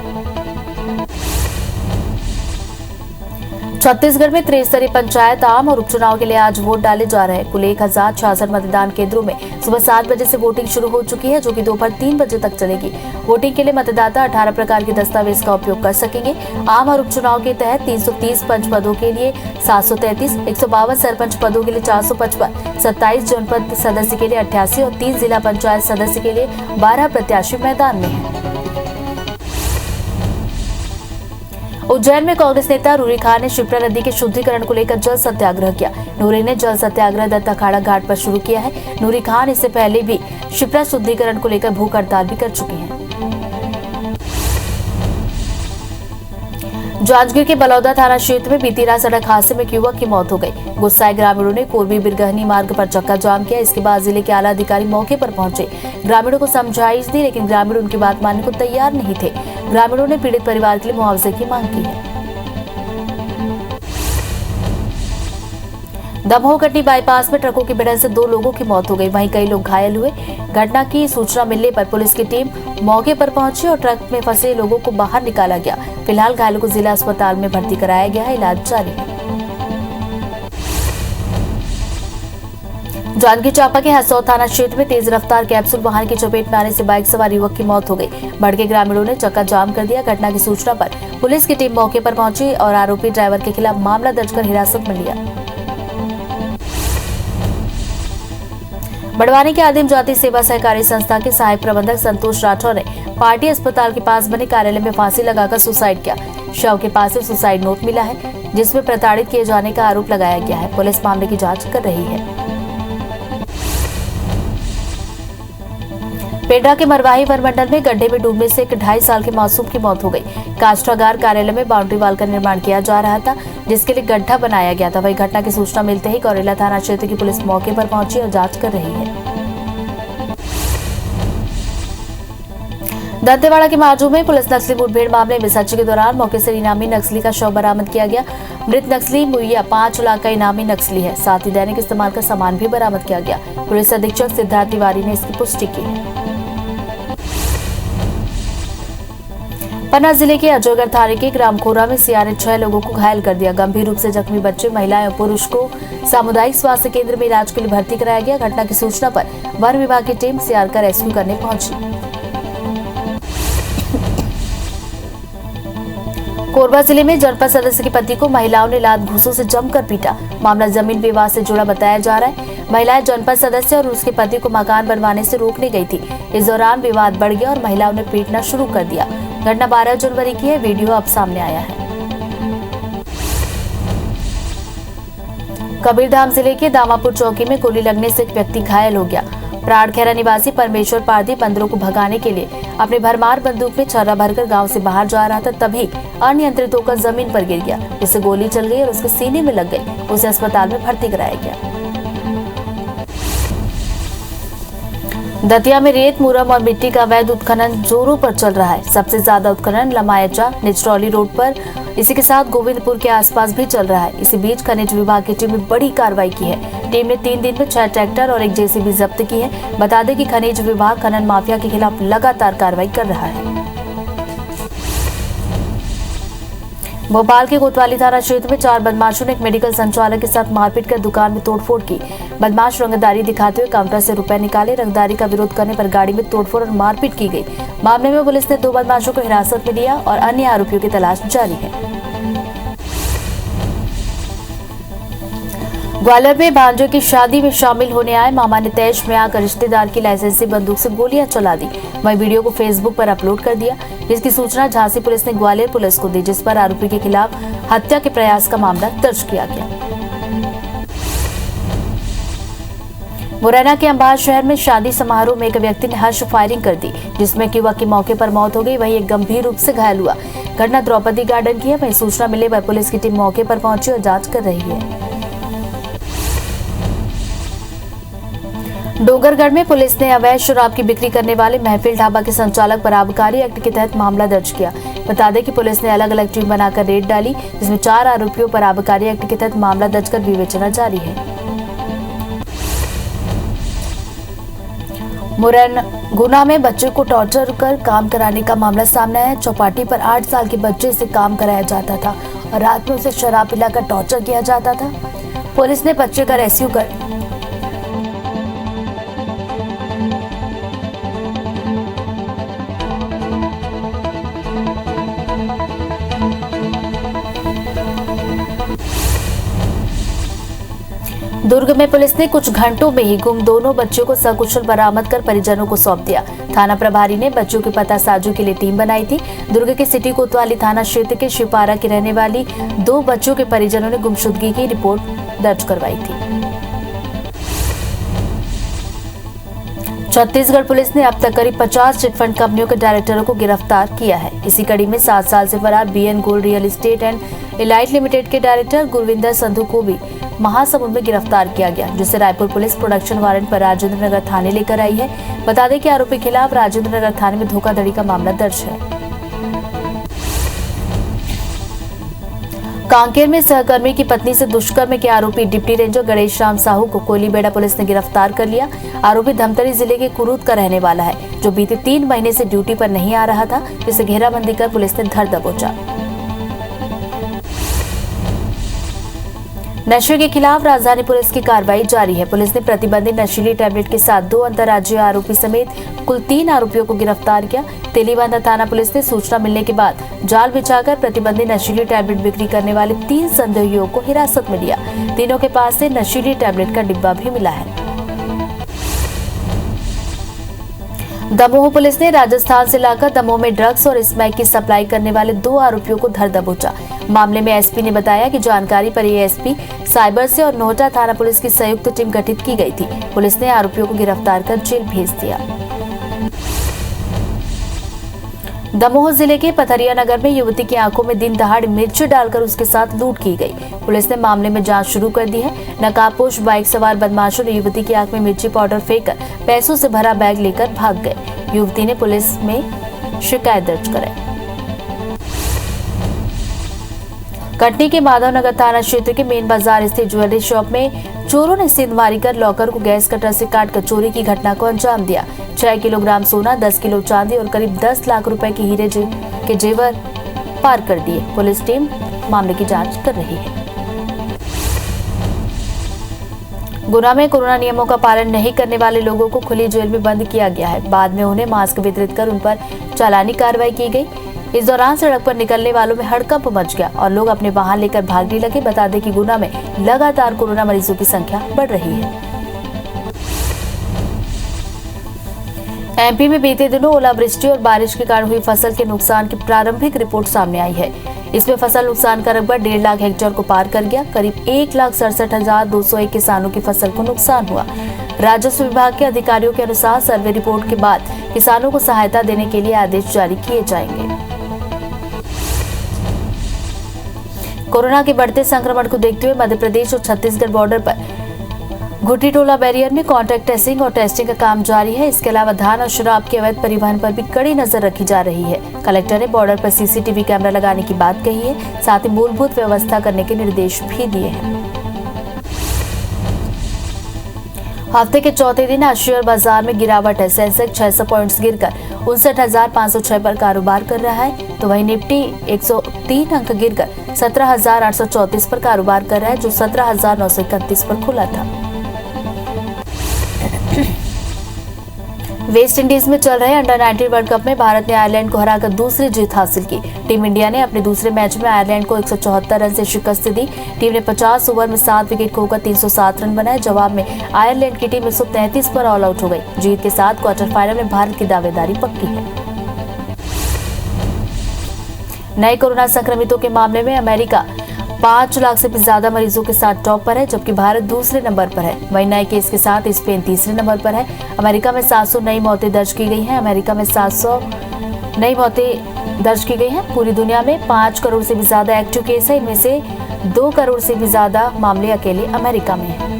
छत्तीसगढ़ में त्रिस्तरीय पंचायत आम और उपचुनाव के लिए आज वोट डाले जा रहे हैं। कुल 1,066 मतदान केंद्रों में सुबह 7 बजे से वोटिंग शुरू हो चुकी है, जो कि दोपहर 3 बजे तक चलेगी। वोटिंग के लिए मतदाता 18 प्रकार के दस्तावेज का उपयोग कर सकेंगे। आम और उपचुनाव के तहत 330 पंच पदों के लिए 733, 152 सरपंच पदों के लिए 455, 27 जनपद सदस्य के लिए 88 और 3 जिला पंचायत सदस्य के लिए 12 प्रत्याशी मैदान में हैं। उज्जैन में कांग्रेस नेता नूरी खान ने शिप्रा नदी के शुद्धिकरण को लेकर जल सत्याग्रह किया। नूरी ने जल सत्याग्रह दत्त अखाड़ा घाट पर शुरू किया है। नूरी खान इससे पहले भी शिप्रा शुद्धिकरण को लेकर भूख हड़ताल भी कर चुके हैं। जांजगीर के बलौदा थाना क्षेत्र में बीती रात सड़क हादसे में एक युवक की मौत हो गई। गुस्साए ग्रामीणों ने कोरबी बिरगहनी मार्ग पर चक्का जाम किया। इसके बाद जिले के आला अधिकारी मौके पर पहुंचे। ग्रामीणों को समझाइश दी, लेकिन ग्रामीण उनकी बात मानने को तैयार नहीं थे। ग्रामीणों ने पीड़ित परिवार के लिए मुआवजे की मांग की है। दमोह कटनी बाईपास में ट्रकों की भिड़ंत से 2 लोगों की मौत हो गई। वहीं कई लोग घायल हुए। घटना की सूचना मिलने पर पुलिस की टीम मौके पर पहुंची और ट्रक में फंसे लोगों को बाहर निकाला गया। फिलहाल घायलों को जिला अस्पताल में भर्ती कराया गया है। इलाज जारी है। जांजगीर चांपा के हसौद थाना क्षेत्र में तेज रफ्तार कैप्सूल वाहन की चपेट में आने से बाइक सवार युवक की मौत हो गई। भड़के ग्रामीणों ने चक्का जाम कर दिया। घटना की सूचना पर पुलिस की टीम मौके पर पहुंची और आरोपी ड्राइवर के खिलाफ मामला दर्ज कर हिरासत में लिया। बड़वानी के आदिम जाति सेवा सहकारी संस्था के सहायक प्रबंधक संतोष राठौर ने पार्टी अस्पताल के पास बने कार्यालय में फांसी लगाकर सुसाइड किया। शव के पास से सुसाइड नोट मिला है, जिसमें प्रताड़ित किए जाने का आरोप लगाया गया है। पुलिस मामले की जांच कर रही है। पेड्रा के मरवाही वनमंडल में गड्ढे में डूबने से एक 2.5 साल के मासूम की मौत हो गई। काष्ठागार कार्यालय में बाउंड्री वाल का निर्माण किया जा रहा था, जिसके लिए गड्ढा बनाया गया था। वही घटना की सूचना मिलते ही गौरेला थाना क्षेत्र की पुलिस मौके पर पहुंची और जांच कर रही है। दंतेवाड़ा के माजू में पुलिस नक्सली मुठभेड़ मामले में सर्च के दौरान मौके से इनामी नक्सली का शव बरामद किया गया। मृत नक्सली मुइया 5 लाख का इनामी नक्सली है। साथ ही दैनिक इस्तेमाल का सामान भी बरामद किया गया। पुलिस अधीक्षक सिद्धार्थ तिवारी ने इसकी पुष्टि की है। पन्ना जिले के अजयगढ़ थाने के ग्राम खोरा में सियार ने 6 लोगों को घायल कर दिया। गंभीर रूप से जख्मी बच्चे, महिलाएं और पुरुष को सामुदायिक स्वास्थ्य केंद्र में इलाज के लिए भर्ती कराया गया। घटना की सूचना पर वन विभाग की टीम सियार का रेस्क्यू करने पहुंची। कोरबा जिले में जनपद सदस्य के पति को महिलाओं ने लात घूंसों से जमकर पीटा। मामला जमीन विवाद से जुड़ा बताया जा रहा है। महिलाएं जनपद सदस्य और उसके पति को मकान बनवाने से रोकने गई थी। इस दौरान विवाद बढ़ गया और महिलाओं ने पीटना शुरू कर दिया। घटना 12 जनवरी की है। वीडियो अब सामने आया है। कबीरधाम जिले के दामापुर चौकी में गोली लगने से एक व्यक्ति घायल हो गया। प्राणखेरा निवासी परमेश्वर पारदी बंदरों को भगाने के लिए अपने भरमार बंदूक में छर्रा भरकर गांव से बाहर जा रहा था, तभी अनियंत्रित होकर जमीन पर गिर गया, जिससे गोली चल गई और उसके सीने में लग गई। उसे अस्पताल में भर्ती कराया गया। दतिया में रेत, मुरम और मिट्टी का अवैध उत्खनन जोरों पर चल रहा है। सबसे ज्यादा उत्खनन लमायचा निचरौली रोड पर, इसी के साथ गोविंदपुर के आसपास भी चल रहा है। इसी बीच खनिज विभाग की टीम ने बड़ी कार्रवाई की है। टीम ने 3 दिन में 6 ट्रैक्टर और 1 जेसीबी जब्त की है। बता दें कि खनिज विभाग खनन माफिया के खिलाफ लगातार कार्रवाई कर रहा है। भोपाल के कोतवाली थाना क्षेत्र में 4 बदमाशों ने एक मेडिकल संचालक के साथ मारपीट कर दुकान में तोड़फोड़ की। बदमाश रंगदारी दिखाते हुए काउंटर से रुपए निकाले। रंगदारी का विरोध करने पर गाड़ी में तोड़फोड़ और मारपीट की गई। मामले में पुलिस ने 2 बदमाशों को हिरासत में लिया और अन्य आरोपियों की तलाश जारी है। ग्वालियर में भांजों की शादी में शामिल होने आए मामा ने तैश में आकर रिश्तेदार की लाइसेंसी बंदूक से गोलियां चला दी। वहीं वीडियो को फेसबुक पर अपलोड कर दिया। इसकी सूचना झांसी पुलिस ने ग्वालियर पुलिस को दी, जिस पर आरोपी के खिलाफ हत्या के प्रयास का मामला दर्ज किया गया। मुरैना के अंबार शहर में शादी समारोह में एक व्यक्ति ने हर्ष फायरिंग कर दी, जिसमें एक युवक की मौके पर मौत हो गई। वहीं एक गंभीर रूप से घायल हुआ। घटना द्रौपदी गार्डन की है। वहीं सूचना मिलने पर पुलिस की टीम मौके पर पहुंची और जांच कर रही है। डोंगरगढ़ में पुलिस ने अवैध शराब की बिक्री करने वाले महफिल ढाबा के संचालक पर आबकारी एक्ट के तहत मामला दर्ज किया। बता दें कि पुलिस ने अलग अलग टीम बनाकर रेड डाली, जिसमें 4 आरोपियों पर आबकारी एक्ट के तहत मामला दर्ज कर विवेचना जारी है। गुना में बच्चे को टॉर्चर कर काम कराने का मामला सामने आया। चौपाटी पर 8 साल के बच्चे से काम कराया जाता था और रात में उसे शराब पिलाकर टॉर्चर किया जाता था। पुलिस ने बच्चे का रेस्क्यू कर दुर्ग में पुलिस ने कुछ घंटों में ही गुम दोनों बच्चों को सकुशल बरामद कर परिजनों को सौंप दिया। थाना प्रभारी ने बच्चों के पता साजू के लिए टीम बनाई थी। दुर्ग के सिटी कोतवाली थाना क्षेत्र के शिवपारा की रहने वाली 2 बच्चों के परिजनों ने गुमशुदगी की रिपोर्ट दर्ज करवाई थी। छत्तीसगढ़ पुलिस ने अब तक करीब 50 चिटफंड कंपनियों के डायरेक्टरों को गिरफ्तार किया है। इसी कड़ी में 7 साल से फरार BN gold real estate and elite limited के डायरेक्टर गुरविंदर संधू को भी महासमुंद में गिरफ्तार किया गया, जिसे रायपुर पुलिस प्रोडक्शन वारंट पर राजेंद्र नगर थाने लेकर आई है। बता दें कि आरोपी के खिलाफ राजेंद्र नगर थाने में धोखाधड़ी का मामला दर्ज है। कांकेर में सहकर्मी की पत्नी से दुष्कर्म के आरोपी डिप्टी रेंजर गणेश राम साहू को कोयलीबेड़ा पुलिस ने गिरफ्तार कर लिया। आरोपी धमतरी जिले के कुरूद का रहने वाला है, जो बीते 3 महीने से ड्यूटी पर नहीं आ रहा था, जिसे घेराबंदी कर पुलिस ने धर दबोचा। नशे के खिलाफ राजधानी पुलिस की कार्रवाई जारी है। पुलिस ने प्रतिबंधित नशीली टैबलेट के साथ 2 अंतर्राज्यीय आरोपी समेत कुल 3 आरोपियों को गिरफ्तार किया। तेलीबांधा थाना पुलिस ने सूचना मिलने के बाद जाल बिछाकर प्रतिबंधित नशीली टैबलेट बिक्री करने वाले 3 संदेहियों को हिरासत में लिया। तीनों के पास से नशीली टैबलेट का डिब्बा भी मिला है। दमोह पुलिस ने राजस्थान से लाकर दमोह में ड्रग्स और स्मैक की सप्लाई करने वाले 2 आरोपियों को धर दबोचा। मामले में एसपी ने बताया कि जानकारी पर एएसपी साइबर से और नोहटा थाना पुलिस की संयुक्त टीम गठित की गई थी। पुलिस ने आरोपियों को गिरफ्तार कर जेल भेज दिया। दमोह जिले के पथरिया नगर में युवती की आंखों में दिन दहाड़ मिर्ची डालकर उसके साथ लूट की गई। पुलिस ने मामले में जांच शुरू कर दी है। नकाबपोश बाइक सवार बदमाशों ने युवती की आंख में मिर्ची पाउडर फेंककर पैसों से भरा बैग लेकर भाग गए। युवती ने पुलिस में शिकायत दर्ज कराई। कटनी के माधवनगर थाना क्षेत्र के मेन बाजार स्थित ज्वेलरी शॉप में चोरों ने सेंधमारी कर लॉकर को गैस कटर से काटकर चोरी की घटना को अंजाम दिया। 6 किलोग्राम सोना, 10 किलो चांदी और करीब 10 लाख रुपए के हीरे के जेवर पार कर दिए। पुलिस टीम मामले की जांच कर रही है। गुना में कोरोना नियमों का पालन नहीं करने वाले लोगों को खुली जेल में बंद किया गया है। बाद में उन्हें मास्क वितरित कर उन पर चालानी कार्रवाई की गई। इस दौरान सड़क पर निकलने वालों में हड़कंप मच गया और लोग अपने वाहन लेकर भागने लगे। बता दें कि गुना में लगातार कोरोना मरीजों की संख्या बढ़ रही है। एमपी में बीते दिनों ओलावृष्टि और बारिश के कारण हुई फसल के नुकसान की प्रारंभिक रिपोर्ट सामने आई है। इसमें फसल नुकसान का रकबा 1.5 लाख हेक्टेयर को पार कर गया। करीब 1,67,201 किसानों की फसल को नुकसान हुआ। राजस्व विभाग के अधिकारियों के अनुसार सर्वे रिपोर्ट के बाद किसानों को सहायता देने के लिए आदेश जारी किए जाएंगे। कोरोना के बढ़ते संक्रमण को देखते हुए मध्य प्रदेश और छत्तीसगढ़ बॉर्डर पर घुटी टोला बैरियर में कॉन्टैक्ट ट्रेसिंग और टेस्टिंग का काम जारी है। इसके अलावा धान और शराब के अवैध परिवहन पर भी कड़ी नजर रखी जा रही है। कलेक्टर ने बॉर्डर पर सीसीटीवी कैमरा लगाने की बात कही है, साथ ही मूलभूत व्यवस्था करने के निर्देश भी दिए हैं। हफ्ते के चौथे दिन आज शेयर बाजार में गिरावट है। सेंसेक्स 600 पॉइंट्स गिरकर 59,506 पर कारोबार कर रहा है, तो वहीं निफ्टी 103 अंक गिरकर 17,834 पर कारोबार कर रहा है, जो 17,931 पर खुला था। वेस्ट इंडीज में चल रहे अंडर 19 वर्ल्ड कप में भारत ने आयरलैंड को हराकर दूसरी जीत हासिल की। टीम इंडिया ने अपने दूसरे मैच में आयरलैंड को 174 रन से शिकस्त दी। टीम ने 50 ओवर में 7 विकेट खोकर 307 रन बनाए। जवाब में आयरलैंड की टीम 133 पर ऑल आउट हो गई। जीत के साथ क्वार्टर फाइनल में भारत की दावेदारी पक्की है। नए कोरोना संक्रमितों के मामले में अमेरिका 5 लाख से भी ज्यादा मरीजों के साथ टॉप पर है, जबकि भारत दूसरे नंबर पर है। वहीं नए केस के साथ स्पेन तीसरे नंबर पर है। अमेरिका में 700 नई मौतें दर्ज की गई हैं। अमेरिका में 700 नई मौतें दर्ज की गई हैं। पूरी दुनिया में 5 करोड़ से भी ज्यादा एक्टिव केस है। इनमें से 2 करोड़ से भी ज्यादा मामले अकेले अमेरिका में हैं।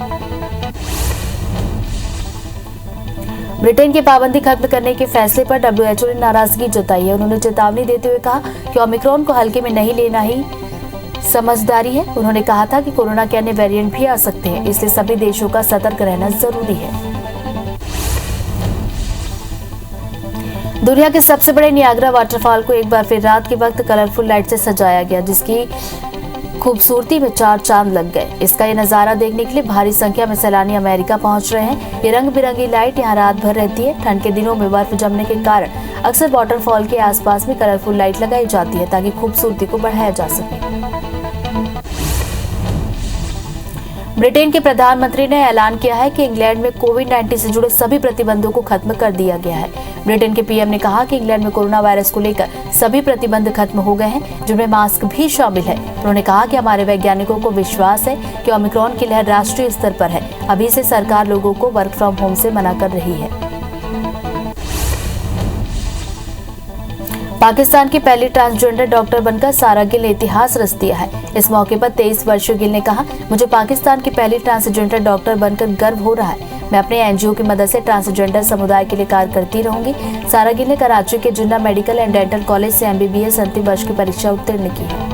ब्रिटेन की पाबंदी खत्म करने के फैसले पर WHO ने नाराजगी जताई है। उन्होंने चेतावनी देते हुए कहा कि ओमिक्रॉन को हल्के में नहीं लेना ही समझदारी है। उन्होंने कहा था कि कोरोना के अन्य वेरिएंट भी आ सकते हैं, इसलिए सभी देशों का सतर्क रहना जरूरी है। दुनिया के सबसे बड़े नियाग्रा वाटरफॉल को एक बार फिर रात के वक्त कलरफुल लाइट से सजाया गया, जिसकी खूबसूरती में 4 चांद लग गए। इसका ये नजारा देखने के लिए भारी संख्या में सैलानी अमेरिका पहुंच रहे हैं। ये रंग बिरंगी लाइट यहाँ रात भर रहती है। ठंड के दिनों में बर्फ जमने के कारण अक्सर वाटरफॉल के आसपास में कलरफुल लाइट लगाई जाती है, ताकि खूबसूरती को बढ़ाया जा सके। ब्रिटेन के प्रधानमंत्री ने ऐलान किया है कि इंग्लैंड में कोविड-19 से जुड़े सभी प्रतिबंधों को खत्म कर दिया गया है। ब्रिटेन के पीएम ने कहा कि इंग्लैंड में कोरोना वायरस को लेकर सभी प्रतिबंध खत्म हो गए हैं, जिनमें मास्क भी शामिल है। उन्होंने कहा कि हमारे वैज्ञानिकों को विश्वास है कि ओमिक्रॉन की लहर राष्ट्रीय स्तर पर है। अभी से सरकार लोगों को वर्क फ्रॉम होम से मना कर रही है। पाकिस्तान की पहली ट्रांसजेंडर डॉक्टर बनकर सारा गिल ने इतिहास रच दिया है। इस मौके पर 23 वर्षीय गिल ने कहा, मुझे पाकिस्तान की पहली ट्रांसजेंडर डॉक्टर बनकर गर्व हो रहा है। मैं अपने एनजीओ की मदद से ट्रांसजेंडर समुदाय के लिए कार्य करती रहूंगी। सारा गिल ने कराची के जिन्ना मेडिकल एंड डेंटल कॉलेज से MBBS अंतिम वर्ष की परीक्षा उत्तीर्ण की है।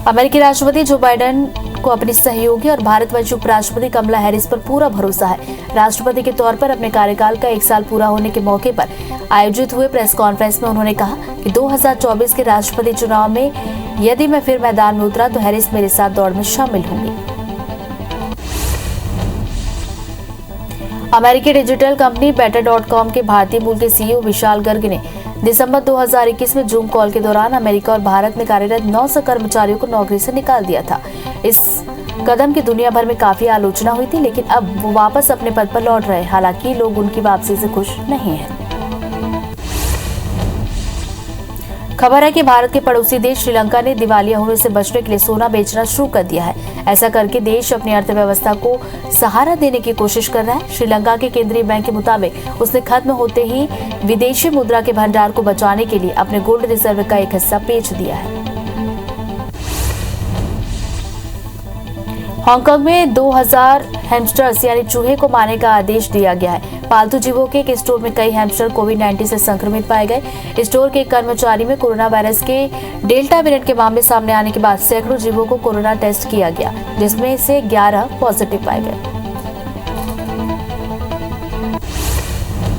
अमेरिकी राष्ट्रपति जो बाइडेन को अपनी सहयोगी और भारतवंशी उपराष्ट्रपति कमला हैरिस पर पूरा भरोसा है। राष्ट्रपति के तौर पर अपने कार्यकाल का 1 साल पूरा होने के मौके पर आयोजित हुए प्रेस कॉन्फ्रेंस में उन्होंने कहा कि 2024 के राष्ट्रपति चुनाव में यदि मैं फिर मैदान में उतरा तो हैरिस मेरे साथ दौड़ में शामिल होंगी। अमेरिकी डिजिटल कंपनी Better.com के भारतीय मूल के CEO विशाल गर्ग ने दिसंबर 2021 में जूम कॉल के दौरान अमेरिका और भारत में कार्यरत 900 कर्मचारियों को नौकरी से निकाल दिया था। इस कदम की दुनिया भर में काफी आलोचना हुई थी, लेकिन अब वो वापस अपने पद पर लौट रहे। हालांकि लोग उनकी वापसी से खुश नहीं हैं। खबर है कि भारत के पड़ोसी देश श्रीलंका ने दिवालिया होने से बचने के लिए सोना बेचना शुरू कर दिया है। ऐसा करके देश अपनी अर्थव्यवस्था को सहारा देने की कोशिश कर रहा है। श्रीलंका के केंद्रीय बैंक के मुताबिक उसने खत्म होते ही विदेशी मुद्रा के भंडार को बचाने के लिए अपने गोल्ड रिजर्व का एक हिस्सा बेच दिया है। हांगकांग में 2000 हैमस्टर्स यानी चूहे को मारने का आदेश दिया गया है। पालतू जीवों के एक स्टोर में कई हैमस्टर कोविड-19 से संक्रमित पाए गए। स्टोर के एक कर्मचारी में कोरोना वायरस के डेल्टा वेरिएंट के मामले सामने आने के बाद सैकड़ों जीवों को कोरोना टेस्ट किया गया, जिसमें से 11 पॉजिटिव पाए गए।